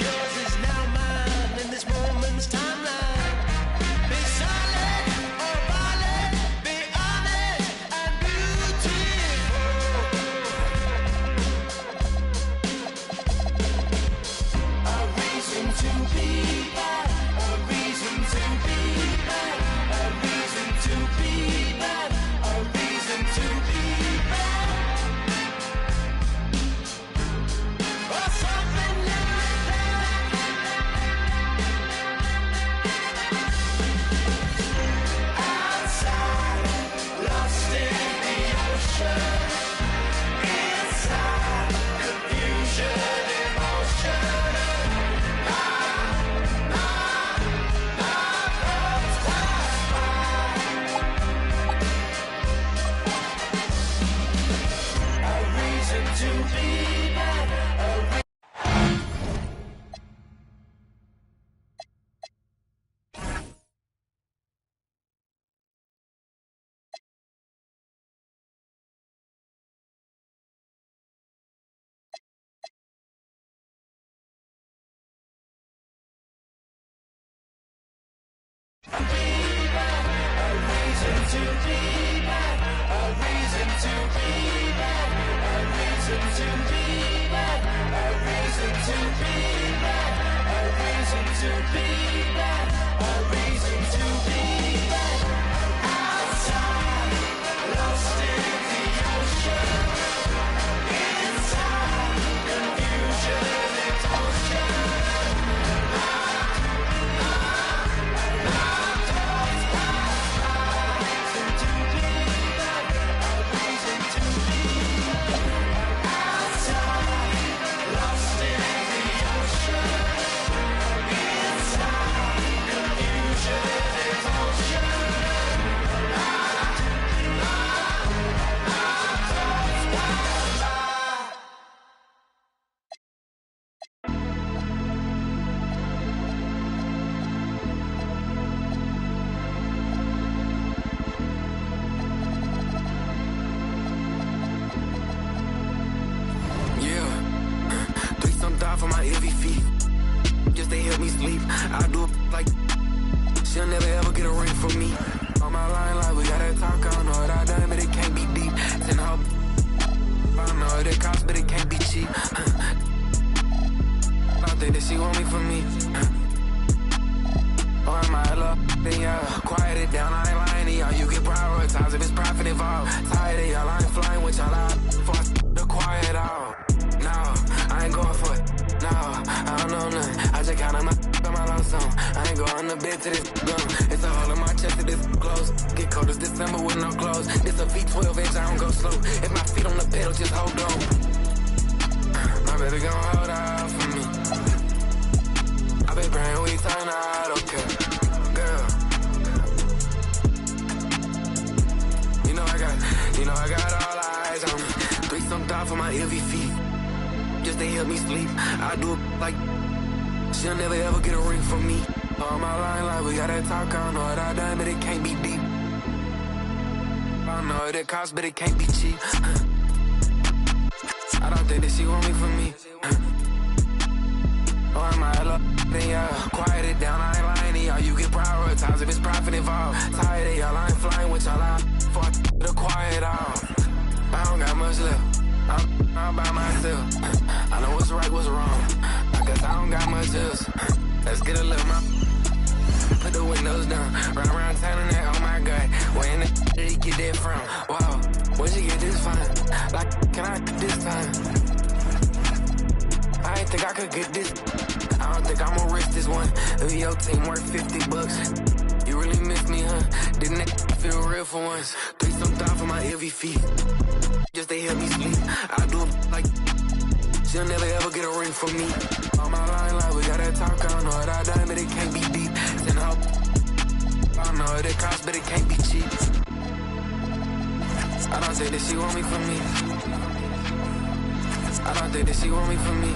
yours is now mine in this moment's timeline. Be silent or violent, be honest and beautiful. A reason to be bad, a reason to be bad, a reason to be bad, a reason to be bad. Or something like that. Outside, lost in the ocean. Inside, confusion, emotion. A reason to be bad, For my heavy feet, just they help me sleep. I do it like she'll never ever get a ring from me. On my line, like we gotta talk. I don't know what I done, but it can't be deep. Send her, I don't know what it costs, but it can't be cheap. I don't think that she want me for me. Oh, am I love? Then yeah, quiet it down. I ain't lying to y'all. You get prioritized if it's profit involved. Tired of y'all, I ain't flying with y'all out. For the quiet out. No, I ain't going for it. No, I don't know nothing. I just counted my on my love song. I ain't going to bed to this gun. It's a hole in my chest to this close. Get cold as December with no clothes. This a V12 inch, I don't go slow. If my feet on the pedal, just hold on. My baby gon' hold out for me. I been praying we turn out okay. Girl, you know I got all eyes on me. Threesome thought for my heavy feet. Just they help me sleep. I do it like she'll never ever get a ring from me. On my line, like we gotta talk. I don't know what I done, but it can't be deep. I don't know what it costs, but it can't be cheap. I don't think that she want me for me. Oh, am I love? Then yeah, quiet it down. I ain't lying to y'all. You get prioritized if it's profit involved. Tired of y'all, I ain't flying with y'all out. For the quiet out. I don't got much left. I'm by myself. I know what's right, what's wrong. I guess I don't got much else. Let's get a little more. Put the windows down. Run around town and that, oh my God. Where in the did he get that from? Wow, where'd you get this from? Like, can I get this time? I ain't think I could get this. I don't think I'ma risk this one. If your team worth $50, you really miss me, huh? Didn't it feel real for once? Threesome thought for my heavy feet. Just they help me sleep. I do it like she'll never ever get a ring from me. On my line, like we gotta talk. I don't know what I done, but it can't be deep. Send her, I don't know what it costs, but it can't be cheap. I don't think that she want me for me. I don't think that she want me for me.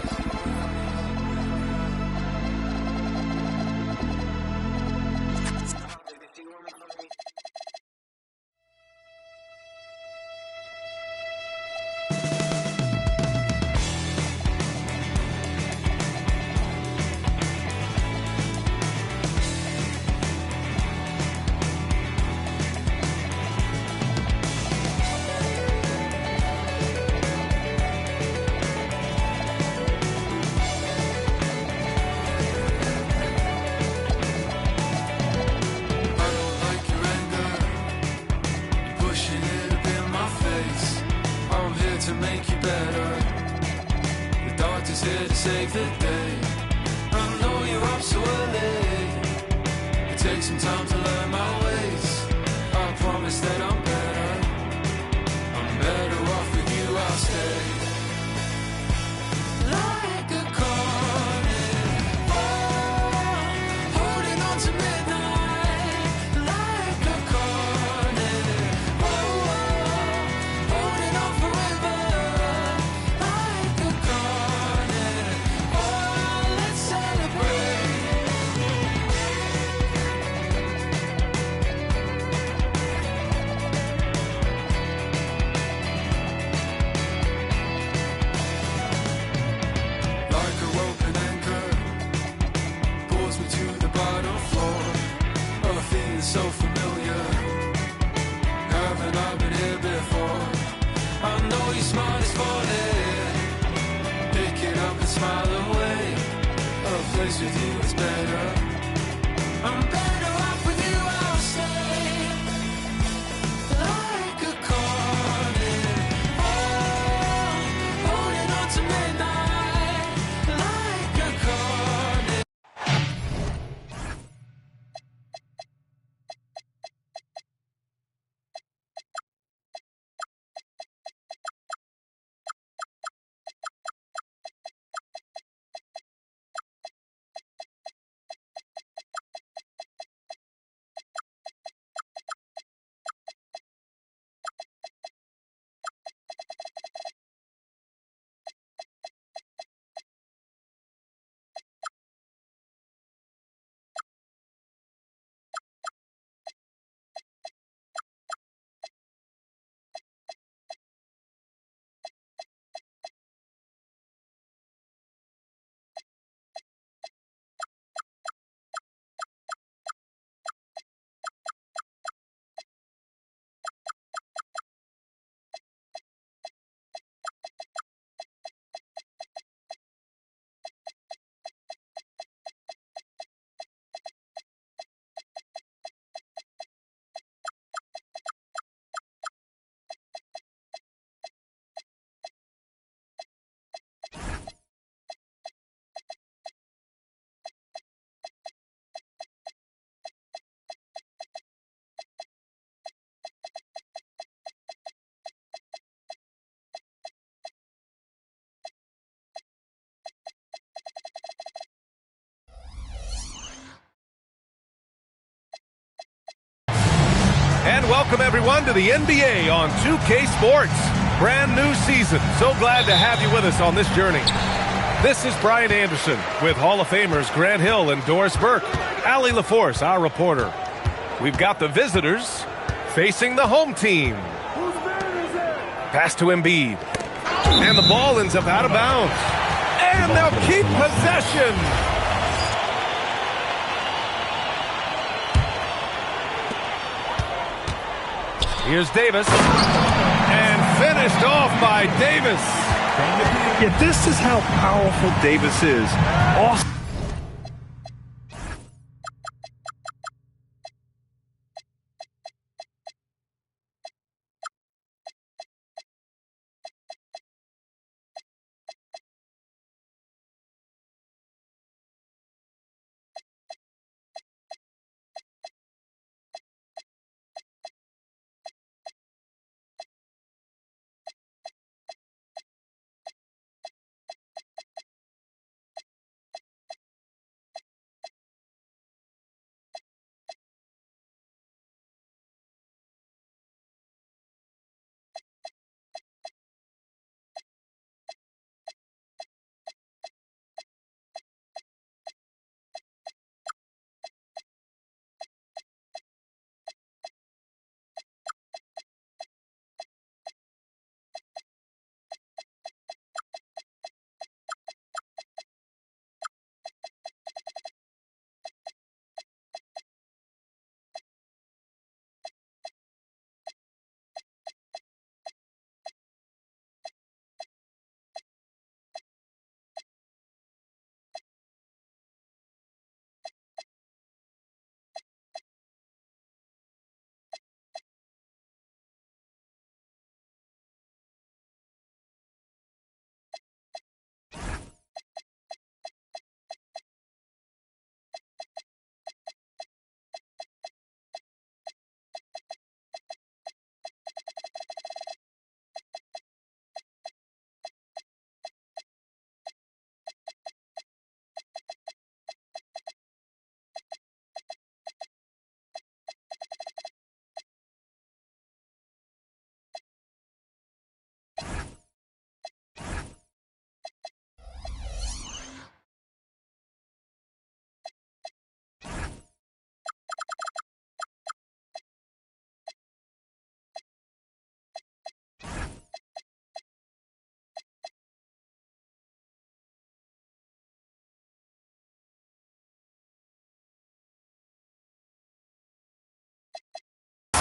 save the day. I know you're up so early. It takes some time to learn my ways. I promise that I'm better. I'm better off with you, I'll stay. Like a carnival, holding on to midnight. Like a carnival, holding on forever. Like a carnival, let's celebrate. Like a rope and anchor, pulls me to the bottom floor. A feeling so familiar. Haven't I been here before? I know your smile is falling. Pick it up and smile away. A place with you is better. I'm better off with you, I'll stay. Like a carnival, holding on to midnight. Like a carnival. And welcome everyone to the NBA on 2K Sports. Brand new season. So glad to have you with us on this journey. This is Brian Anderson with Hall of Famers Grant Hill and Doris Burke. Allie LaForce, our reporter. We've got the visitors facing the home team. Pass to Embiid. And the ball ends up out of bounds. And they'll keep possession. Here's Davis, and finished off by Davis. Yeah, this is how powerful Davis is. Awesome.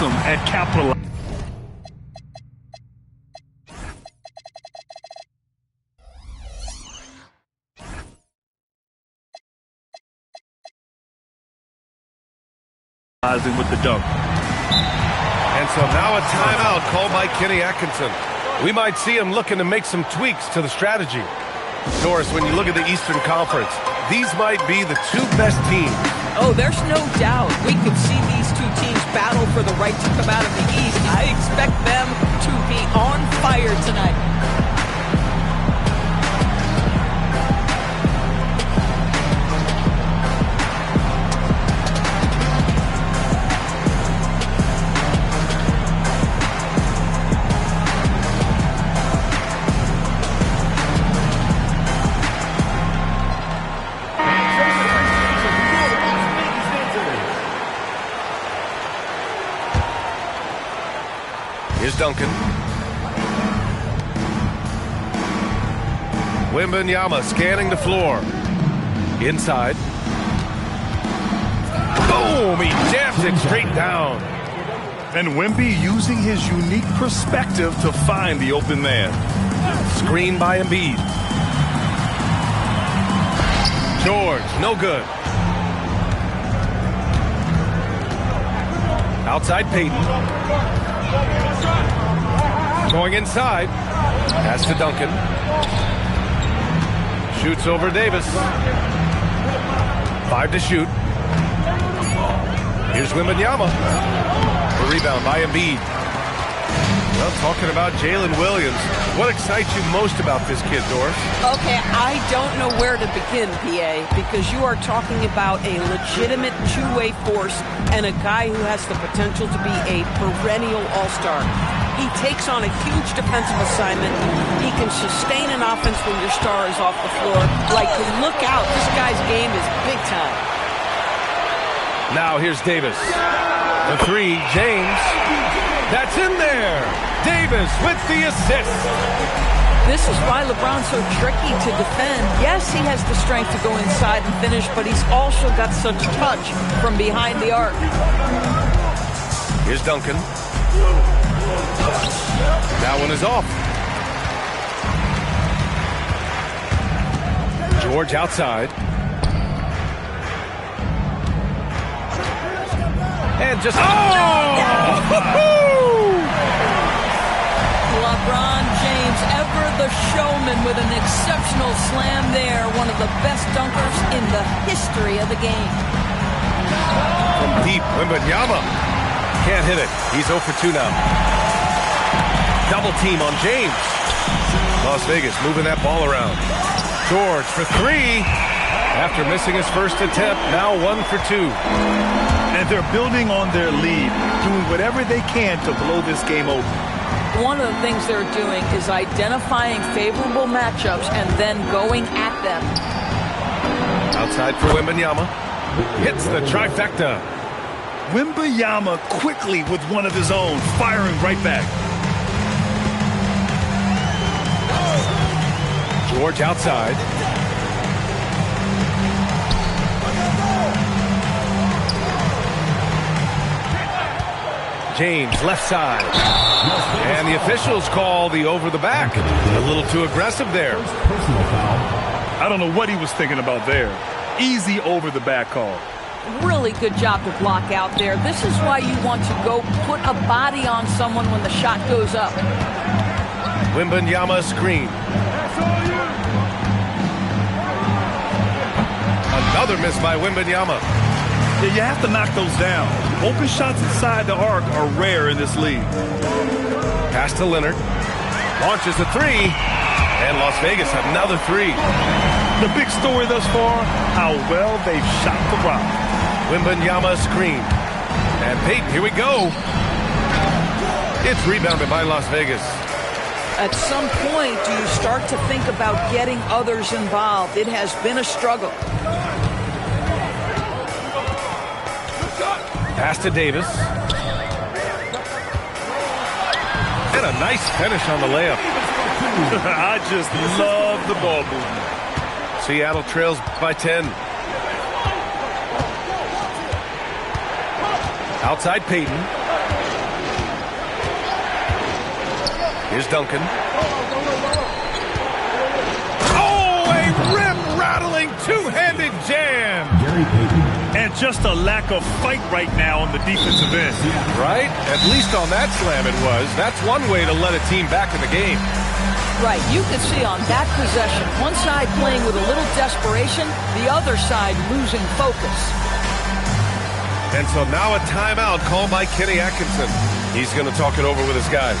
awesome at capitalizing. With the dunk. And so now a timeout called by Kenny Atkinson. We might see him looking to make some tweaks to the strategy. Doris, when you look at the Eastern Conference, these might be the two best teams. Oh, there's no doubt. We could see these two teams battle for the right to come out of the East. I expect them to be on fire tonight. Here's Duncan. Wembanyama scanning the floor. Inside. Boom! He jams it straight down. And Wemby using his unique perspective to find the open man. Screen by Embiid. George, no good. Outside Payton. Going inside. Pass to Duncan. Shoots over Davis. 5 to shoot. Here's Wembanyama. The rebound by Embiid. Well, talking about Jalen Williams, what excites you most about this kid, Doris? Okay, I don't know where to begin, PA, because you are talking about a legitimate two-way force and a guy who has the potential to be a perennial all-star. He takes on a huge defensive assignment. He can sustain an offense when your star is off the floor. Like, look out, this guy's game is big time. Now here's Davis. The three, James. That's in there. Davis with the assist. This is why LeBron's so tricky to defend. Yes, he has the strength to go inside and finish, but he's also got such touch from behind the arc. Here's Duncan. That one is off. George outside. And just... Oh! LeBron James, ever the showman with an exceptional slam there. One of the best dunkers in the history of the game. From deep, Wembanyama. Can't hit it. He's 0 for 2 now. Double team on James. Las Vegas moving that ball around. George for 3. After missing his first attempt, now 1 for 2. And they're building on their lead, doing whatever they can to blow this game open. One of the things they're doing is identifying favorable matchups and then going at them. Outside for Wembanyama. Hits the trifecta. Wembanyama quickly with one of his own, firing right back. George outside. James left side. And the officials call the over the back. A little too aggressive there. I don't know what he was thinking about there. Easy over the back call. Really good job to block out there. This is why you want to go put a body on someone when the shot goes up. Wembanyama screen. Another miss by Wembanyama. Yeah, you have to knock those down. Open shots inside the arc are rare in this league. Pass to Leonard. Launches a 3. And Las Vegas another 3. The big story thus far, how well they've shot the rock. Wembanyama screen. And Payton, here we go. It's rebounded by Las Vegas. At some point, do you start to think about getting others involved? It has been a struggle. Pass to Davis. And a nice finish on the layup. I just love the ball movement. Seattle trails by 10. Outside Payton. Here's Duncan. Oh, a rim-rattling two-handed jam. And just a lack of fight right now on the defensive end. Right? At least on that slam it was. That's one way to let a team back in the game. Right, you can see on that possession, one side playing with a little desperation, the other side losing focus. And so now a timeout called by Kenny Atkinson. He's going to talk it over with his guys.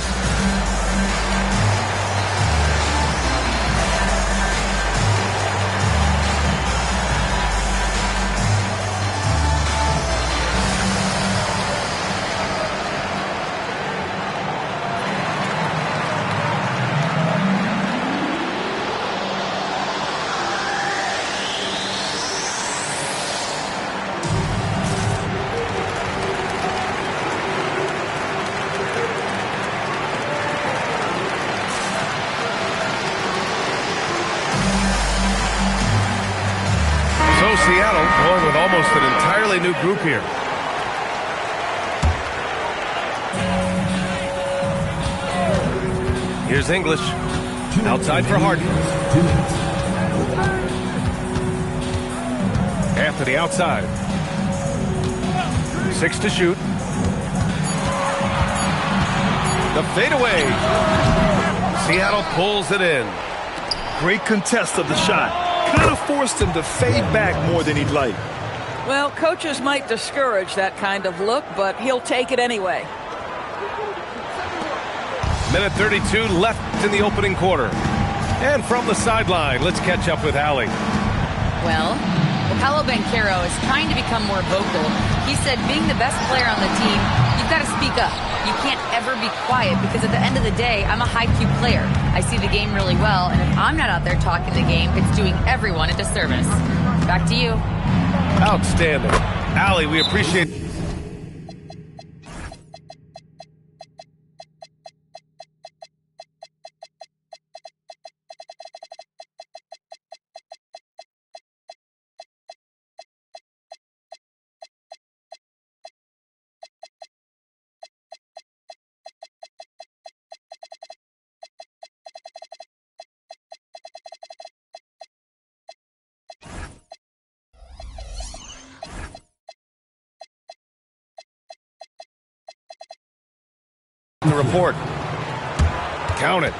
Seattle going with almost an entirely new group here. Here's English. Outside for Harden. Anthony outside. 6 to shoot. The fadeaway. Seattle pulls it in. Great contest of the shot. Kind of forced him to fade back more than he'd like. Well, coaches might discourage that kind of look, but he'll take it anyway. Minute 32 left in the opening quarter. And from the sideline, let's catch up with Allie. Well, Paolo Banchero is trying to become more vocal. He said being the best player on the team, you've got to speak up. You can't ever be quiet because at the end of the day, I'm a high-Q player. I see the game really well, and if I'm not out there talking the game, it's doing everyone a disservice. Back to you. Outstanding. Allie, we appreciate the report. Count it.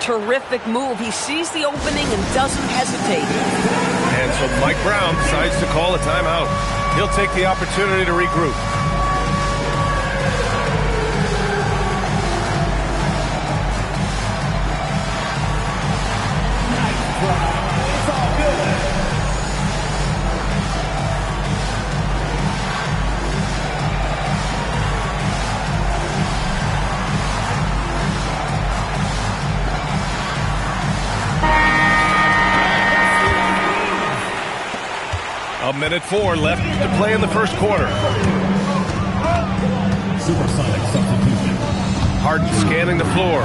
Terrific move. He sees the opening and doesn't hesitate. And so Mike Brown decides to call a timeout. He'll take the opportunity to regroup. A minute 4 left to play in the first quarter. Supersonic substitution. Harden scanning the floor.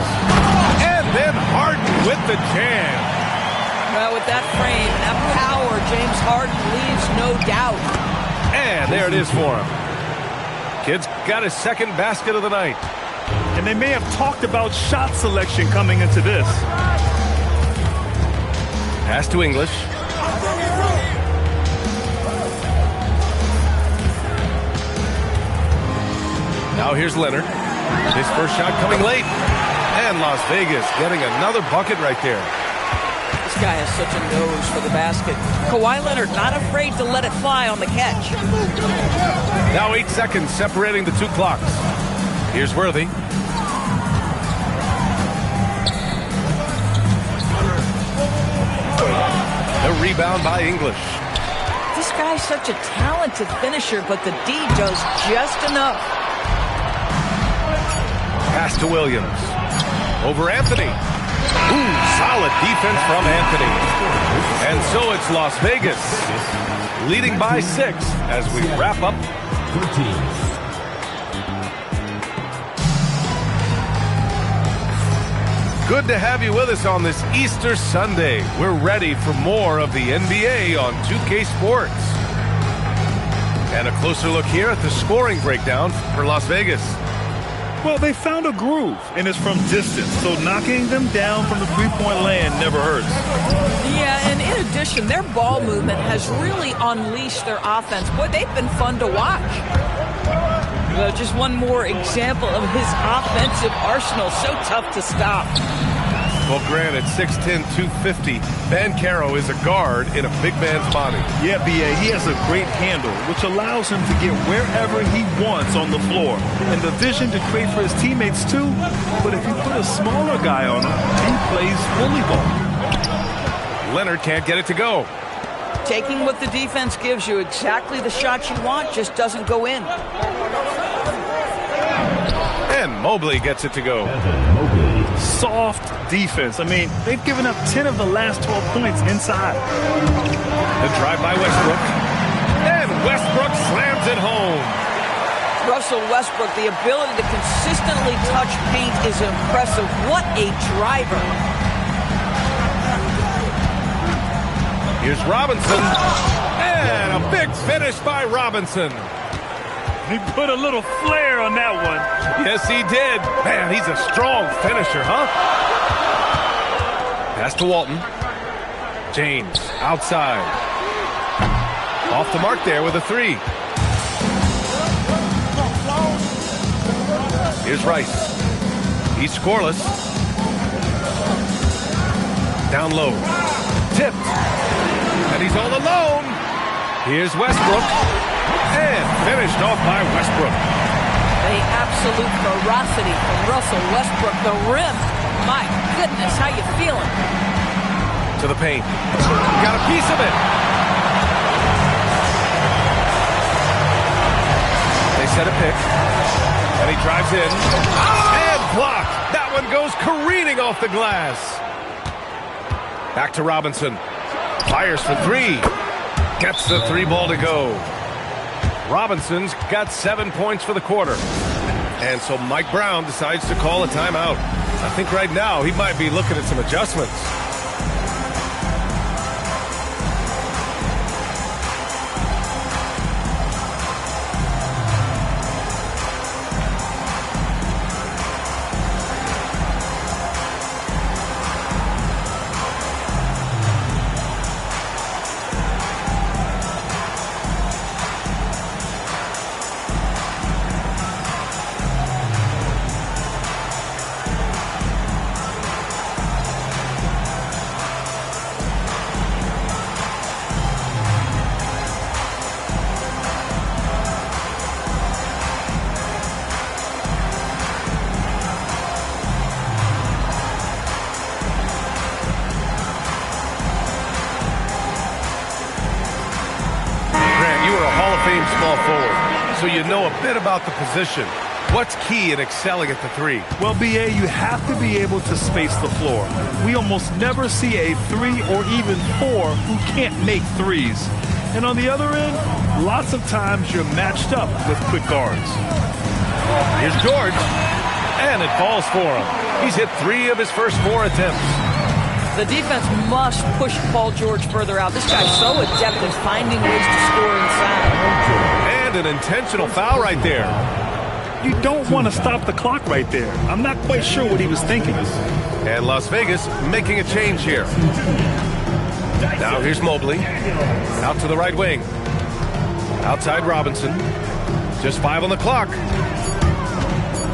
And then Harden with the jam. Well, with that frame and that power, James Harden leaves no doubt. And there it is for him. Kid's got his second basket of the night. And they may have talked about shot selection coming into this. Pass to English. Now here's Leonard. His first shot coming late. And Las Vegas getting another bucket right there. This guy has such a nose for the basket. Kawhi Leonard not afraid to let it fly on the catch. Now 8 seconds separating the two clocks. Here's Worthy. The rebound by English. This guy's such a talented finisher, but the D does just enough. Pass to Williams. Over Anthony. Ooh, solid defense from Anthony. And so it's Las Vegas leading by 6 as we wrap up. 13. Good to have you with us on this Easter Sunday. We're ready for more of the NBA on 2K Sports. And a closer look here at the scoring breakdown for Las Vegas. Well, they found a groove, and it's from distance, so knocking them down from the three-point land never hurts. Yeah, and in addition, their ball movement has really unleashed their offense. Boy, they've been fun to watch. Just one more example of his offensive arsenal. So tough to stop. Well, granted, 6'10", 250, Banchero is a guard in a big man's body. Yeah, B.A., he has a great handle, which allows him to get wherever he wants on the floor. And the vision to create for his teammates, too. But if you put a smaller guy on him, he plays bully ball. Leonard can't get it to go. Taking what the defense gives you, exactly the shot you want, just doesn't go in. And Mobley gets it to go. Soft defense. I mean, they've given up 10 of the last 12 points inside. The drive by Westbrook. And Westbrook slams it home. Russell Westbrook, the ability to consistently touch paint is impressive. What a driver. Here's Robinson. And a big finish by Robinson. He put a little flair on that one. Yes, he did. Man, he's a strong finisher, huh? Pass to Walton. James, outside. Off the mark there with a three. Here's Rice. He's scoreless. Down low. Tipped. And he's all alone. Here's Westbrook. And finished off by Westbrook. The absolute ferocity from Russell Westbrook. The rim. My goodness, how you feeling? To the paint. Got a piece of it. They set a pick. And he drives in. And blocked. That one goes careening off the glass. Back to Robinson. Fires for three. Gets the three ball to go. Robinson's got 7 points for the quarter. And so Mike Brown decides to call a timeout. I think right now he might be looking at some adjustments. Small forward, so you know a bit about the position. What's key in excelling at the three? Well, B.A., you have to be able to space the floor. We almost never see a 3 or even 4 who can't make threes. And on the other end, lots of times you're matched up with quick guards. Here's George, and it falls for him. He's hit 3 of his first 4 attempts. The defense must push Paul George further out. This guy's so adept at finding ways to score inside. And an intentional foul right there. You don't want to stop the clock right there. I'm not quite sure what he was thinking. And Las Vegas making a change here. Now here's Mobley. Out to the right wing. Outside Robinson. Just 5 on the clock.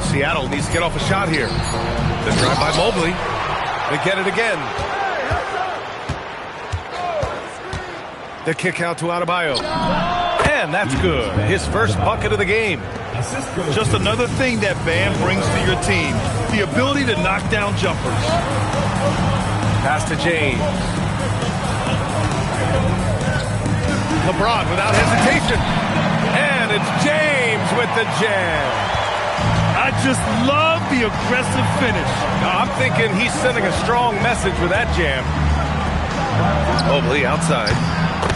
Seattle needs to get off a shot here. The drive by Mobley. They get it again. The kick out to Adebayo. And that's good. His first bucket of the game. Just another thing that Bam brings to your team. The ability to knock down jumpers. Pass to James. LeBron without hesitation. And it's James with the jam. I just love the aggressive finish. I'm thinking he's sending a strong message with that jam. Mobley outside.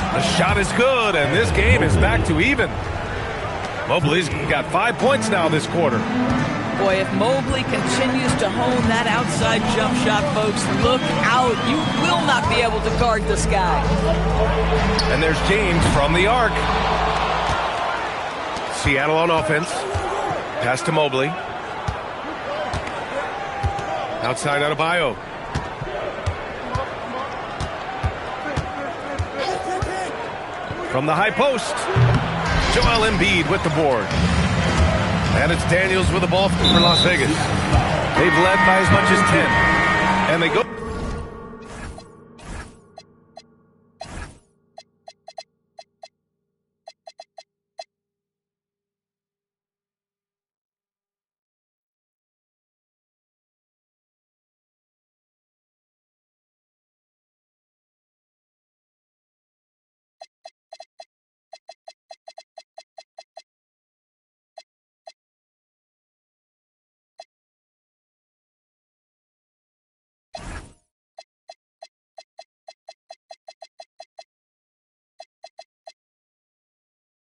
The shot is good, and this game is back to even. Mobley's got 5 points now this quarter. Boy, if Mobley continues to hone that outside jump shot, folks, look out. You will not be able to guard this guy. And there's James from the arc. Seattle on offense. Pass to Mobley. Outside Adebayo. From the high post, Joel Embiid with the board. And it's Daniels with the ball for Las Vegas. They've led by as much as 10. And they go.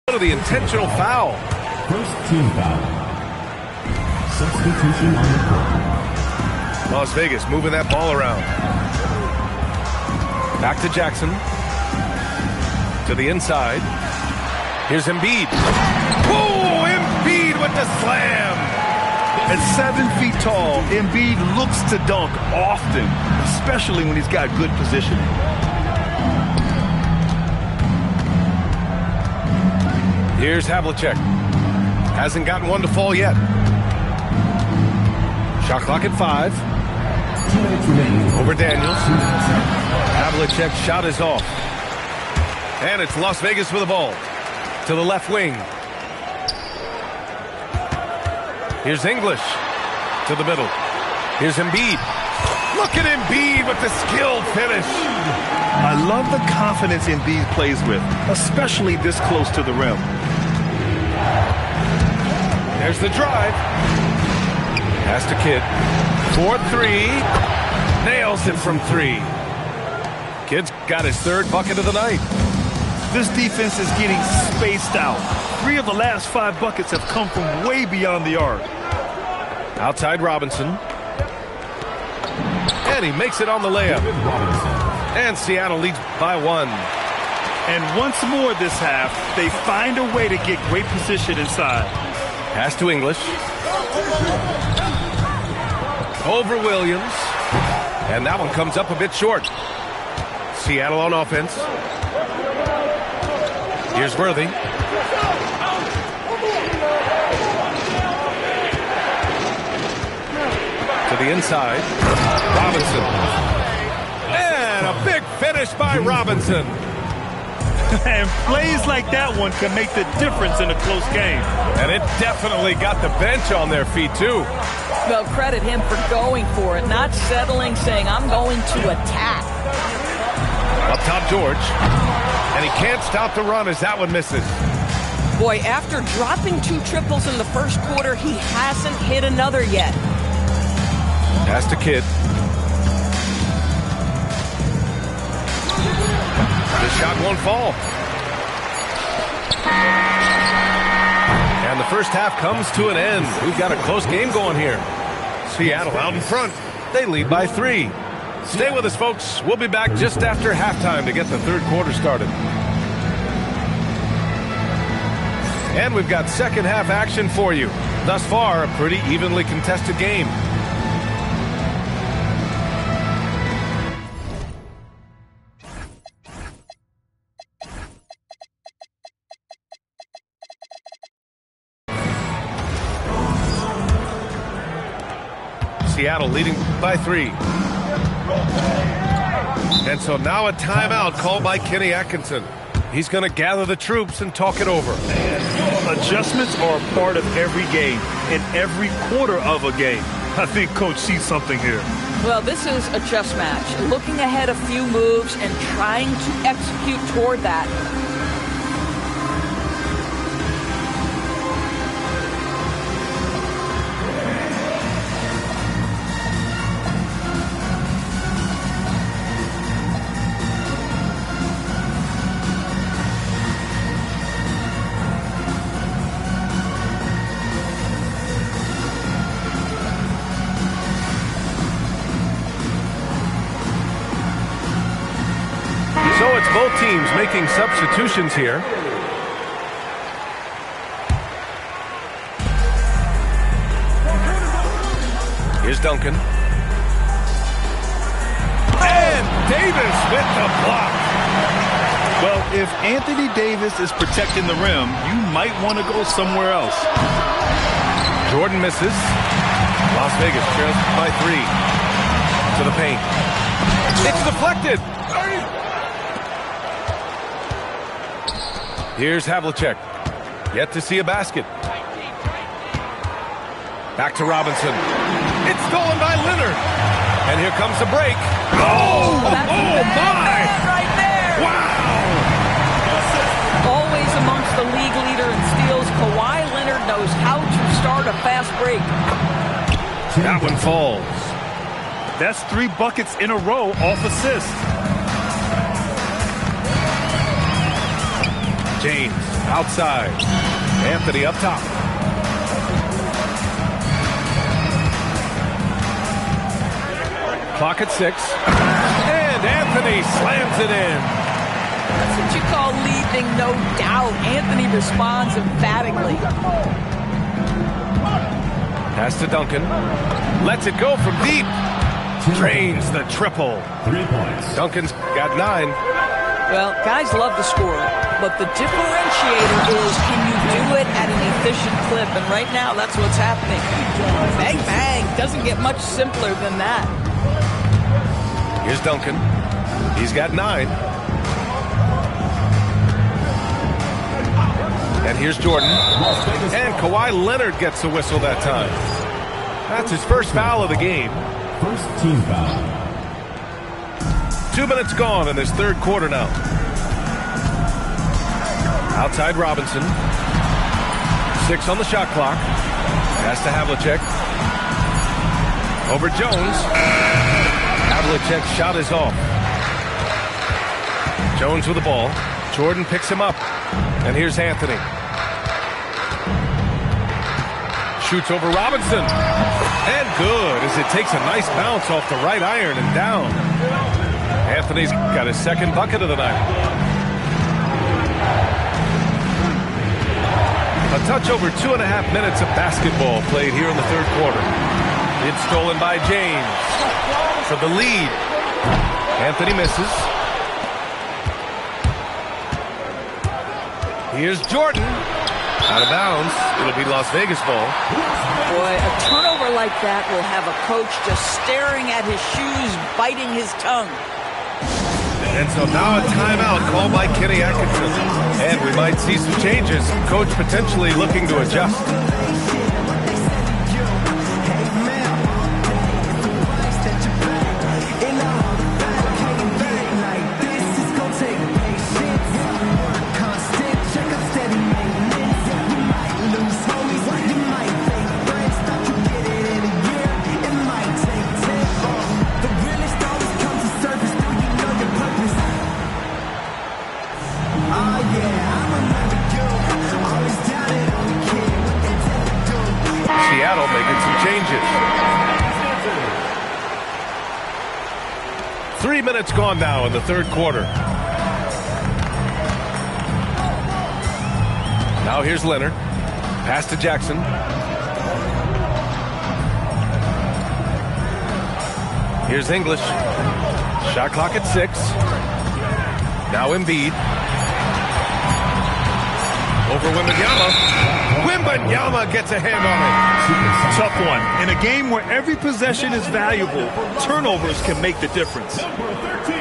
To the intentional foul. First team foul. Substitution on the court. Las Vegas moving that ball around. Back to Jackson. To the inside. Here's Embiid. Whoa! Embiid with the slam. At 7 feet tall, Embiid looks to dunk often, especially when he's got good positioning. Here's Havlicek. Hasn't gotten one to fall yet. Shot clock at 5. 2 minutes remaining. Over Daniels. Havlicek's shot is off. And it's Las Vegas with the ball. To the left wing. Here's English. To the middle. Here's Embiid. Look at Embiid with the skilled finish. I love the confidence Embiid plays with, especially this close to the rim. There's the drive. Pass to Kidd. 4-3. Nails it from 3. Kidd's got his 3rd bucket of the night. This defense is getting spaced out. 3 of the last 5 buckets have come from way beyond the arc. Outside Robinson. And he makes it on the layup. And Seattle leads by 1. And once more this half, they find a way to get great position inside. Pass to English. Over Williams. And that one comes up a bit short. Seattle on offense. Here's Worthy. To the inside. Robinson. And a big finish by Robinson. And plays like that one can make the difference in a close game. And it definitely got the bench on their feet, too. Well, credit him for going for it, not settling, saying, I'm going to attack. Up top, George. And he can't stop the run as that one misses. Boy, after dropping 2 triples in the first quarter, he hasn't hit another yet. Pass to Kidd. The shot won't fall. And the first half comes to an end. We've got a close game going here. Seattle out in front. They lead by 3. Stay with us, folks. We'll be back just after halftime to get the 3rd quarter started. And we've got second half action for you. Thus far, a pretty evenly contested game. Seattle leading by 3. And so now a timeout called by Kenny Atkinson. He's going to gather the troops and talk it over. Adjustments are a part of every game, in every quarter of a game. I think Coach sees something here. Well, this is a chess match. Looking ahead a few moves and trying to execute toward that. Both teams making substitutions here. Here's Duncan. Davis with the block. Well, if Anthony Davis is protecting the rim, you might want to go somewhere else. Jordan misses. Las Vegas trails by 3 to the paint. It's deflected. Here's Havlicek. Yet to see a basket. Back to Robinson. It's stolen by Leonard. And here comes the break. Oh, my! Right there. Wow! Always amongst the league leader in steals, Kawhi Leonard knows how to start a fast break. That one falls. That's 3 buckets in a row off assist. James outside. Anthony up top. Clock at 6. And Anthony slams it in. That's what you call leaving no doubt. Anthony responds emphatically. Pass to Duncan. Lets it go from deep. Drains the triple. 3 points. Duncan's got 9. Well, guys love to score, but the differentiator is can you do it at an efficient clip? And right now, that's what's happening. Bang, bang. Doesn't get much simpler than that. Here's Duncan. He's got 9. And here's Jordan. And Kawhi Leonard gets the whistle that time. That's his first foul of the game. First team foul. 2 minutes gone in this third quarter now. Outside Robinson. 6 on the shot clock. Pass to Havlicek. Over Jones. Havlicek's shot is off. Jones with the ball. Jordan picks him up. And here's Anthony. Shoots over Robinson. And good as it takes a nice bounce off the right iron and down. Anthony's got his second bucket of the night. A touch over 2.5 minutes of basketball played here in the third quarter. It's stolen by James for the lead. Anthony misses. Here's Jordan. Out of bounds. It'll be Las Vegas ball. Boy, a turnover like that will have a coach just staring at his shoes, biting his tongue. And so now a timeout called by Kenny Atkinson. And we might see some changes. Coach potentially looking to adjust. Seattle making some changes. 3 minutes gone now in the third quarter. Now here's Leonard. Pass to Jackson. Here's English. Shot clock at 6. Now Embiid. Over Wembanyama. Wembanyama gets a hand on it. Tough one. In a game where every possession is valuable, turnovers can make the difference. Number 13,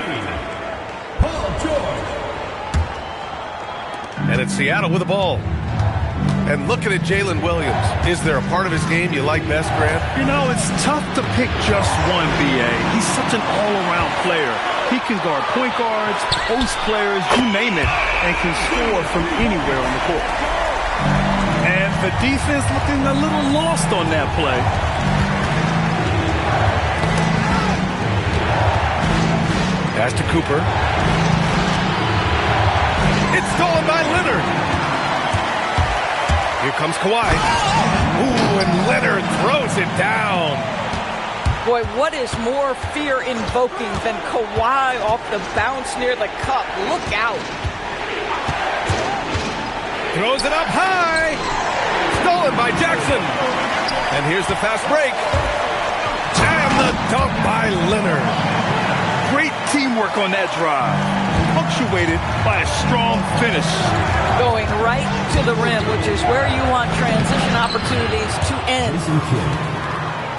Paul George. And it's Seattle with the ball. And looking at Jalen Williams, is there a part of his game you like best, Grant? You know, it's tough to pick just one, B.A. He's such an all-around player. He can guard point guards, post players, you name it, and can score from anywhere on the court. And the defense looking a little lost on that play. Pass to Cooper. It's stolen by Leonard. Here comes Kawhi. Ooh, and Leonard throws it down. Boy, what is more fear-invoking than Kawhi off the bounce near the cup? Look out. Throws it up high. Stolen by Jackson. And here's the fast break. And the dunk by Leonard. Great teamwork on that drive, punctuated by a strong finish. Going right to the rim, which is where you want transition opportunities to end.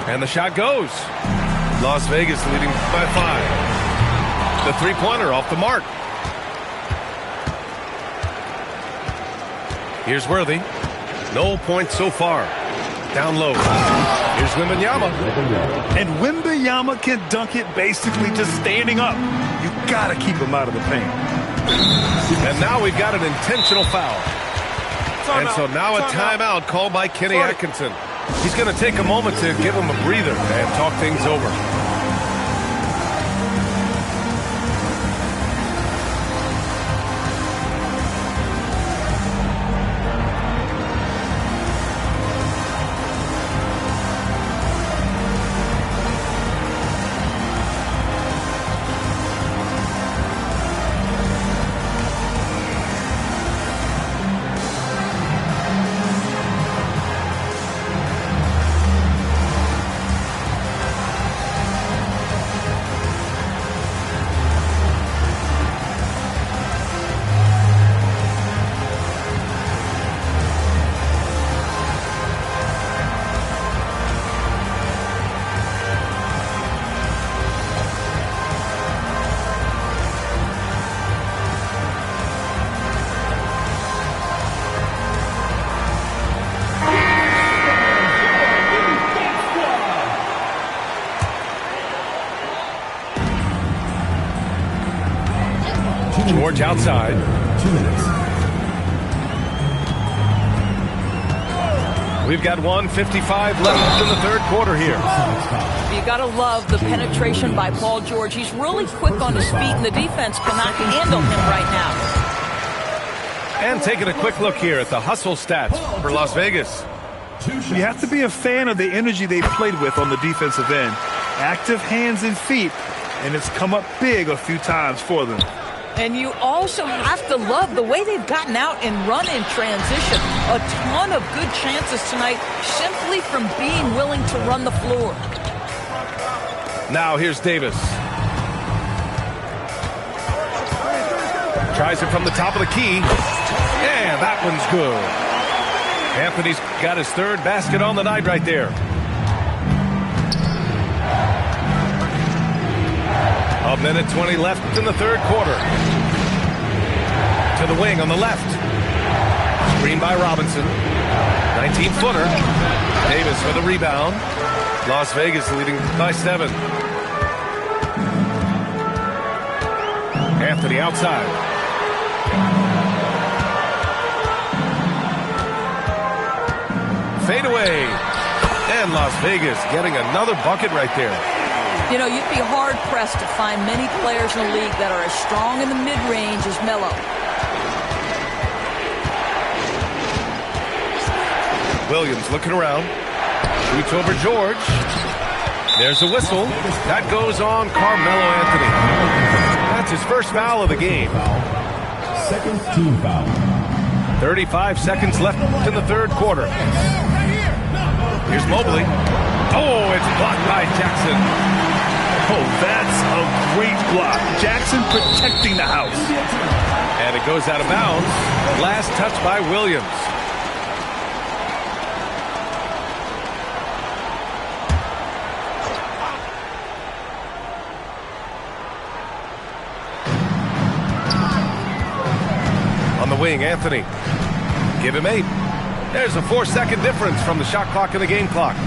And the shot goes. Las Vegas leading by 5. The three-pointer off the mark. Here's Worthy. No points so far. Down low. Here's Wembanyama. And Wembanyama can dunk it basically just standing up. You got to keep him out of the paint. And now we've got an intentional foul. And so now a timeout called by Kenny Atkinson. He's going to take a moment to give him a breather and talk things over. George outside. 2 minutes. We've got 1:55 left in the third quarter here. You got to love the penetration by Paul George. He's really quick on his feet, and the defense cannot handle him right now. And taking a quick look here at the hustle stats for Las Vegas. You have to be a fan of the energy they played with on the defensive end. Active hands and feet, and it's come up big a few times for them. And you also have to love the way they've gotten out and run in transition. A ton of good chances tonight simply from being willing to run the floor. Now here's Davis. Tries it from the top of the key. And that one's good. Anthony's got his third basket on the night right there. A minute 20 left in the third quarter. To the wing on the left. Screen by Robinson. 19-footer. Davis with a rebound. Las Vegas leading by 7. Anthony outside. Fade away. And Las Vegas getting another bucket right there. You know, you'd be hard-pressed to find many players in the league that are as strong in the mid-range as Melo. Williams looking around. Shoots over George. There's a whistle. That goes on Carmelo Anthony. That's his first foul of the game. Second team foul. 35 seconds left in the third quarter. Here's Mobley. Oh, it's blocked by Jackson. Oh, that's a great block. Jackson protecting the house. And it goes out of bounds. Last touch by Williams. On the wing, Anthony. Give him 8. There's a 4-second difference from the shot clock and the game clock.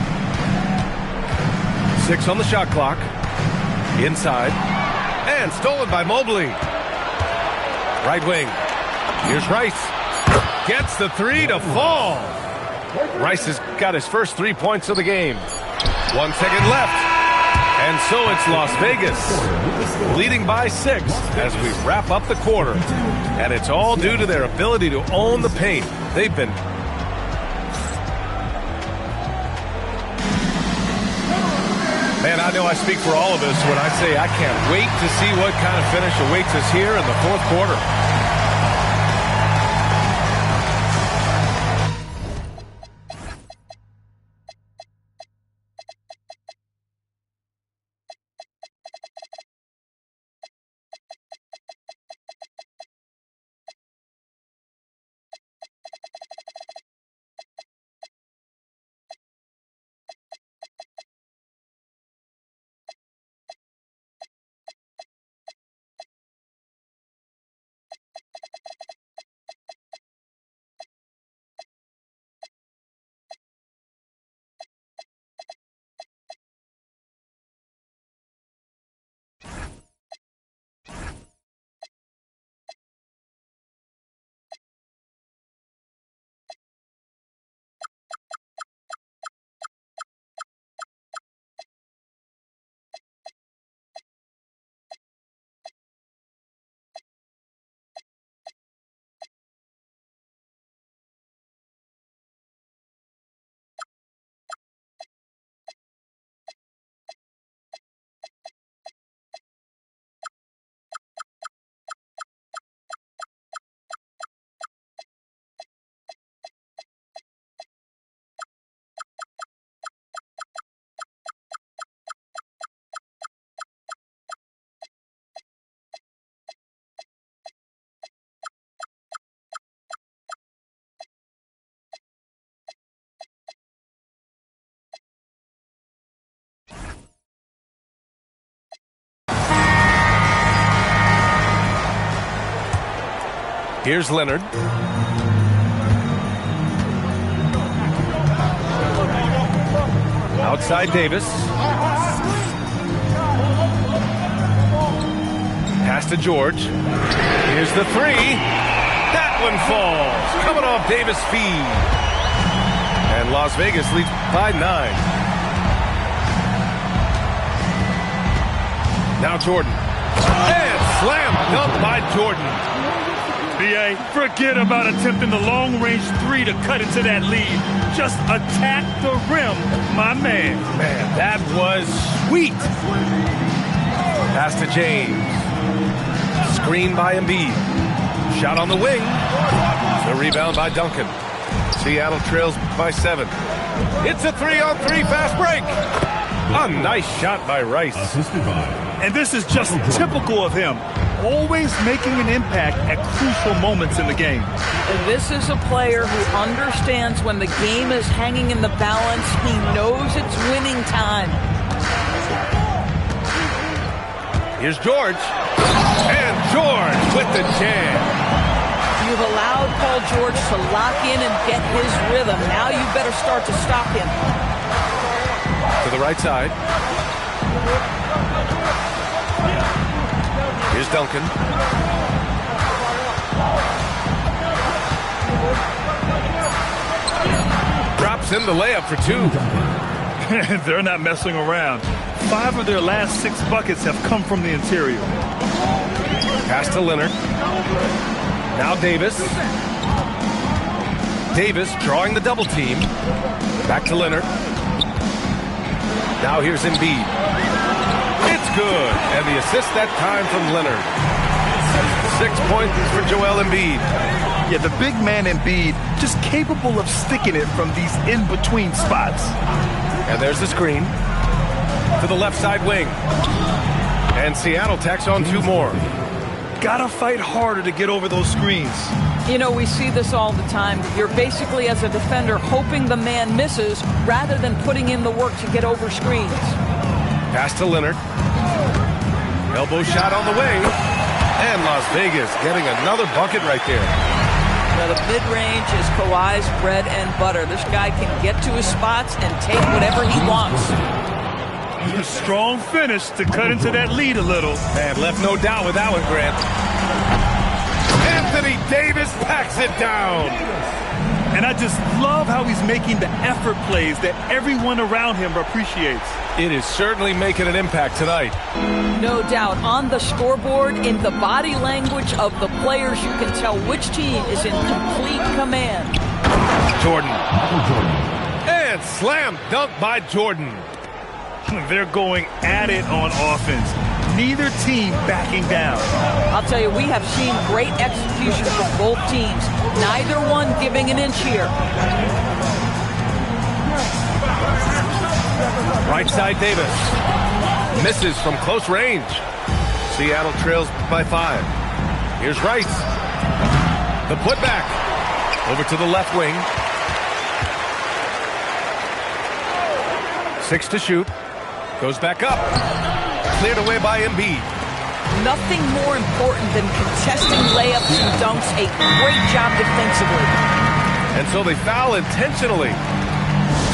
6 on the shot clock. Inside. And stolen by Mobley. Right wing. Here's Rice. Gets the 3 to fall. Rice has got his first 3 points of the game. 1 second left. And so it's Las Vegas leading by 6 as we wrap up the quarter. And it's all due to their ability to own the paint. They've been... Man, I know I speak for all of us when I say I can't wait to see what kind of finish awaits us here in the fourth quarter. Here's Leonard. Outside Davis. Pass to George. Here's the three. That one falls. Coming off Davis' feed. And Las Vegas leads by 9. Now Jordan. And slam dunk by Jordan. B.A., forget about attempting the long-range three to cut into that lead. Just attack the rim, my man. Man, that was sweet. Pass to James. Screen by Embiid. Shot on the wing. The rebound by Duncan. Seattle trails by 7. It's a 3-on-3 fast break. A nice shot by Rice. And this is just typical of him. Always making an impact at crucial moments in the game. And this is a player who understands when the game is hanging in the balance. He knows it's winning time. Here's George. And George with the jam. You've allowed Paul George to lock in and get his rhythm. Now you better start to stop him. To the right side. Here's Duncan. Drops in the layup for 2. They're not messing around. 5 of their last 6 buckets have come from the interior. Pass to Leonard. Now Davis. Davis drawing the double team. Back to Leonard. Now here's Embiid. It's good. And the assist that time from Leonard. 6 points for Joel Embiid. Yeah, the big man Embiid just capable of sticking it from these in-between spots. And there's the screen. To the left side wing. And Seattle tacks on 2 more. Gotta fight harder to get over those screens. You know, we see this all the time. You're basically, as a defender, hoping the man misses rather than putting in the work to get over screens. Pass to Leonard. Elbow shot on the way. And Las Vegas getting another bucket right there. Now, the mid-range is Kawhi's bread and butter. This guy can get to his spots and take whatever he wants. A strong finish to cut into that lead a little. Man, left no doubt with that one, Grant. Anthony Davis packs it down. And I just love how he's making the effort plays that everyone around him appreciates. It is certainly making an impact tonight. No doubt. On the scoreboard, in the body language of the players, you can tell which team is in complete command. Jordan. And slam dunk by Jordan. They're going at it on offense. Neither team backing down. I'll tell you, we have seen great execution from both teams. Neither one giving an inch here. Right side Davis. Misses from close range. Seattle trails by 5. Here's Rice. The putback. Over to the left wing. 6 to shoot. Goes back up. Cleared away by Embiid. Nothing more important than contesting layups and dunks. A great job defensively. And so they foul intentionally.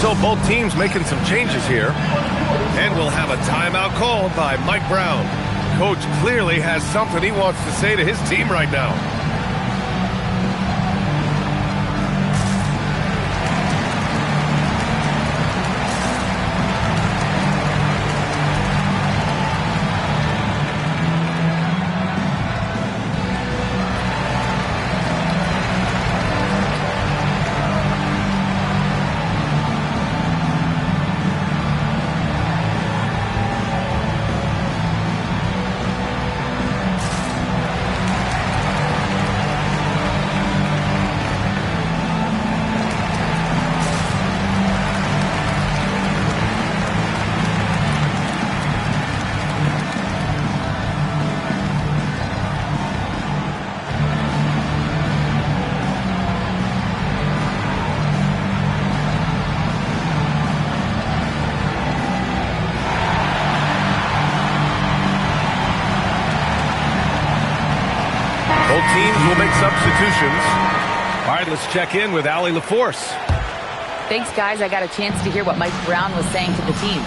So both teams making some changes here. And we'll have a timeout called by Mike Brown. Coach clearly has something he wants to say to his team right now. substitutions. All right, let's check in with Allie LaForce. Thanks, guys. I got a chance to hear what Mike Brown was saying to the team.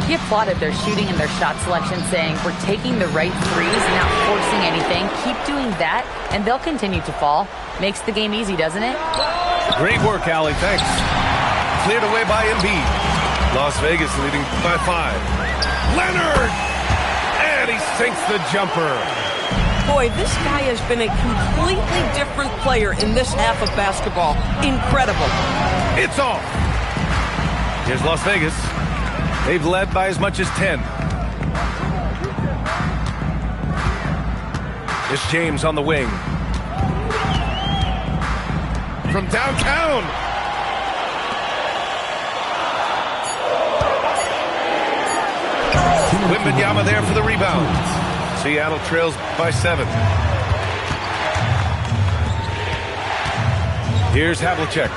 He applauded their shooting and their shot selection, saying, "We're taking the right threes, not forcing anything. Keep doing that, and they'll continue to fall." Makes the game easy, doesn't it? Great work, Allie. Thanks. Cleared away by Embiid. Las Vegas leading by 5. Leonard! And he sinks the jumper. Boy, this guy has been a completely different player in this half of basketball. Incredible. It's off. Here's Las Vegas. They've led by as much as 10. It's James on the wing. From downtown. Wembanyama there for the rebound. Seattle trails by 7. Here's Havlicek.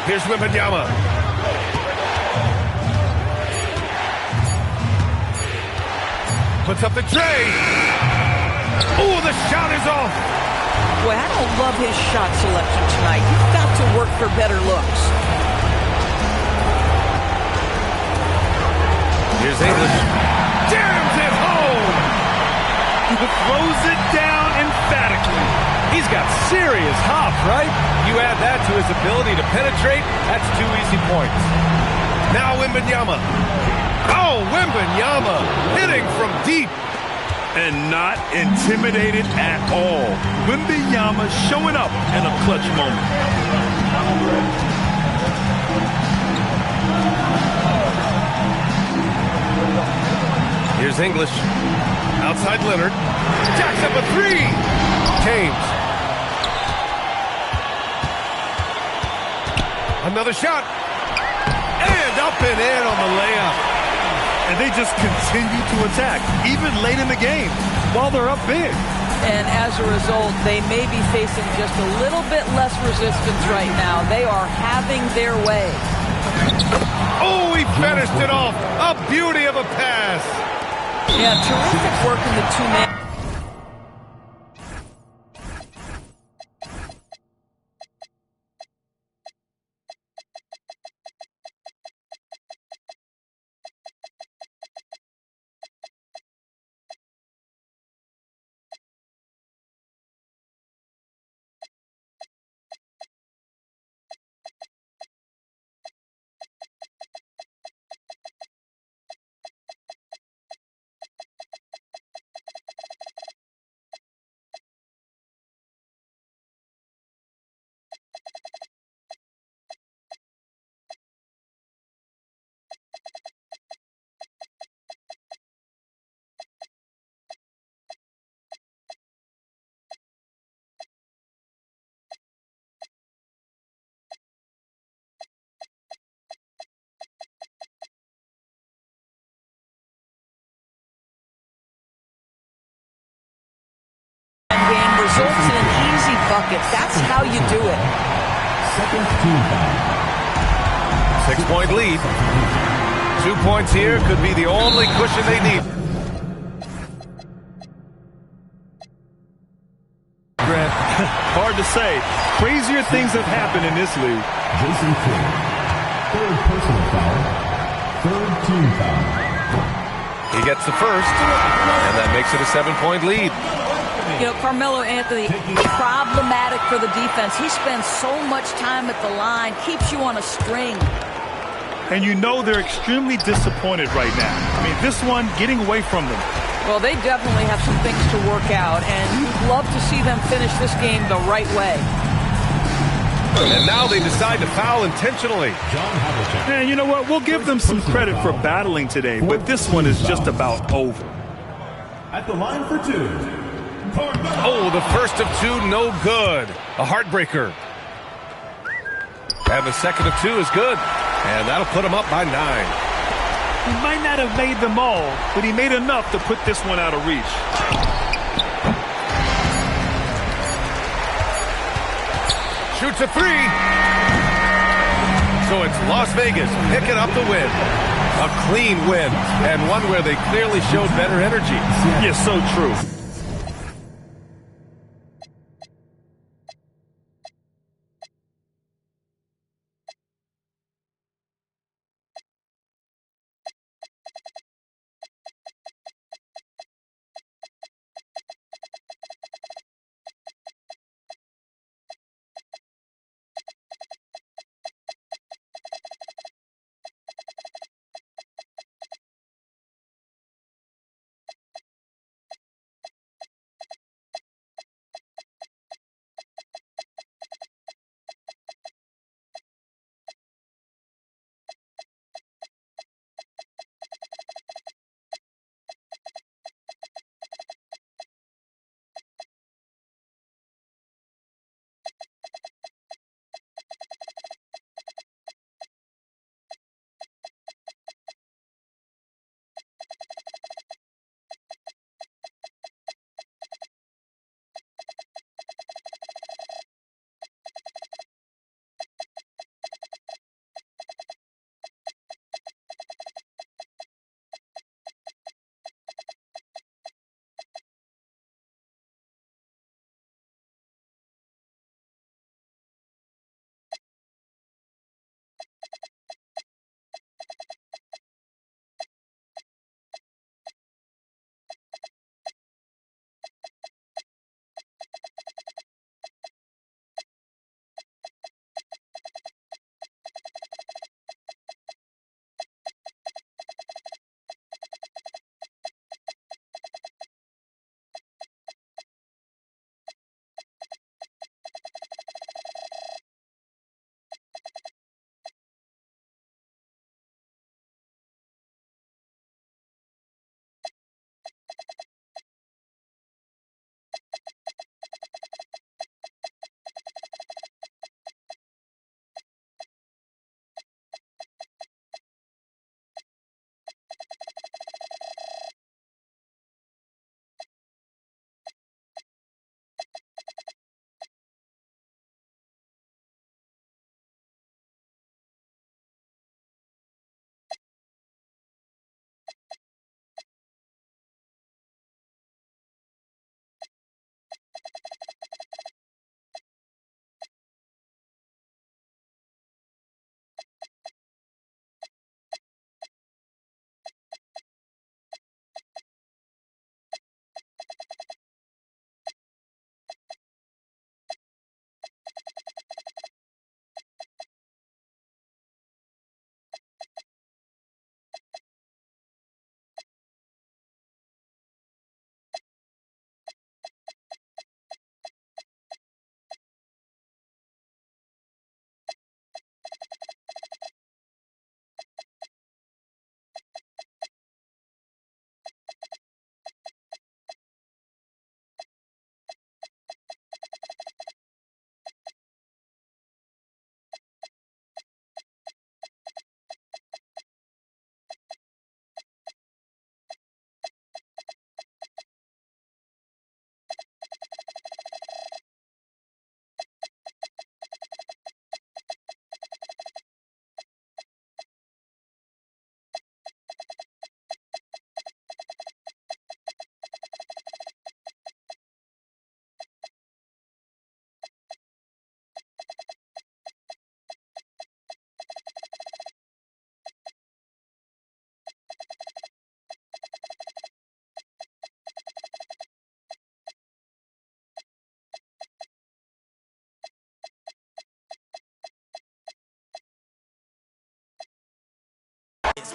Here's Wembanyama. Puts up the tray. Oh, the shot is off. Boy, I don't love his shot selection tonight. You've got to work for better looks. Here's English. Jams it home. Throws it down emphatically. He's got serious hop, right? You add that to his ability to penetrate, that's 2 easy points. Now Wembanyama. Oh, Wembanyama hitting from deep. And not intimidated at all. Wembanyama showing up in a clutch moment. Here's English. Outside Leonard. Jacks up a 3. James. Another shot. And up and in on the layup. And they just continue to attack, even late in the game, while they're up big. And as a result, they may be facing just a little bit less resistance right now. They are having their way. Oh, he finished it off. A beauty of a pass. Yeah, terrific work in the two-man. Game results in an easy bucket. That's how you do it. Second team foul. 6-point lead. 2 points here could be the only cushion they need. Grant, hard to say. Crazier things have happened in this league. Jason Kidd. Third personal foul. Third team foul. He gets the first, and that makes it a 7-point lead. You know, Carmelo Anthony, problematic for the defense. He spends so much time at the line, keeps you on a string. And you know they're extremely disappointed right now. I mean, this one getting away from them. Well, they definitely have some things to work out, and you'd love to see them finish this game the right way. And now they decide to foul intentionally. John Havlicek. And you know what? We'll give them some credit for battling today, but this one is just about over. At the line for 2. Oh, the first of 2, no good. A heartbreaker. And the second of 2 is good. And that'll put him up by 9. He might not have made them all, but he made enough to put this one out of reach. Shoots a 3. So it's Las Vegas picking up the win. A clean win, and one where they clearly showed better energy. Yes, so true.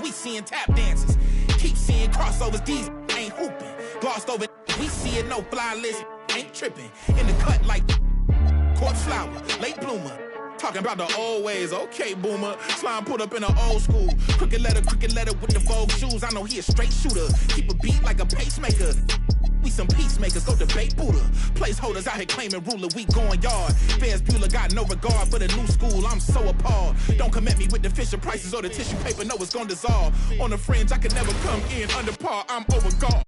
We seeing tap dances, keep seeing crossovers. These ain't hooping, glossed over. We see it, no fly list, ain't tripping. In the cut like corpse flower, late bloomer. Talking about the old ways, okay, boomer. Slime put up in an old school. Crooked letter with the Vogue shoes. I know he a straight shooter. Keep a beat like a pacemaker. We some peacemakers, go debate Buddha. Placeholders out here claiming ruler, we going yard. Fairs Bueller got no regard for the new school, I'm so appalled. Don't come at me with the Fisher prices or the tissue paper, no, it's gonna dissolve. On the fringe, I could never come in under par, I'm over guard.